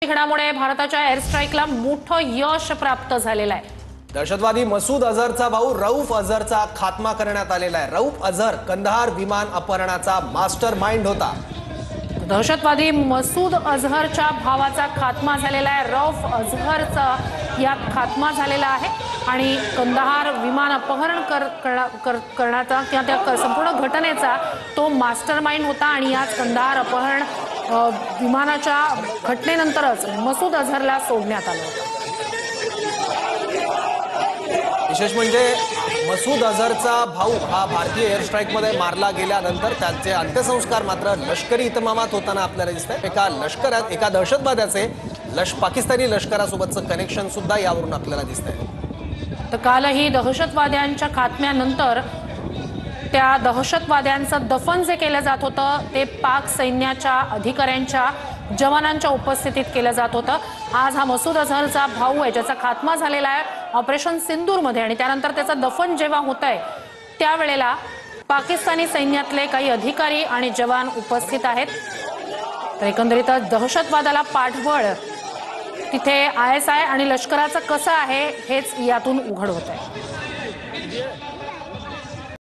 घडामोडी भारताच्या एअर स्ट्राईकला मोठं यश प्राप्त झालेलं आहे। दहशतवादी मसूद अझहरचा भाऊ रऊफ अझहरचा खात्मा करण्यात आलेला आहे। रऊफ अझहर कंदाहार विमान अपहरणाचा मास्टर माइंड होता। दहशतवादी मसूद अझहरच्या भावाचा खात्मा झालेला आहे। रऊफ अझहरचा यात खात्मा झालेला आहे आणि कंदाहार विमान अपहरण करण्याचा किंवा त्या संपूर्ण घटनेचा तो मास्टर माइंड होता आणि याच कंदाहार अपहरण विमानाच्या घटनेनंतरच मसूद अझहरला सोडण्यात आलं होतं। विशेष म्हणजे मसूद अझहरचा भाऊ हा भारतीय एअर स्ट्राईक मध्ये मारला गेल्यानंतर त्याचे अंत्यसंस्कार मात्र लष्करी इतमामात होताना आपल्याला दिसतंय। एका दहशतवाद्याचे पाकिस्तानी लष्करासोबतचं कनेक्शन सुद्धा यावरून आपल्याला दिसतंय। तर कालही दहशतवाद्यांच्या खात्म्यानंतर त्या दहशतवाद्यांचं दफन जे केलं जात होतं ते पाक सैन्याच्या अधिकाऱ्यांच्या जवानांच्या उपस्थितीत केलं जात होतं। आज हा मसूद अझहरचा भाऊ आहे ज्याचा खात्मा झालेला आहे ऑपरेशन सिंदूरमध्ये आणि त्यानंतर त्याचं दफन जेव्हा होतंय त्यावेळेला पाकिस्तानी सैन्यातले काही अधिकारी आणि जवान उपस्थित आहेत। तर एकंदरीतच दहशतवादाला पाठबळ तिथे ISI आणि लष्कराचं कसं आहे हेच यातून उघड होत आहे।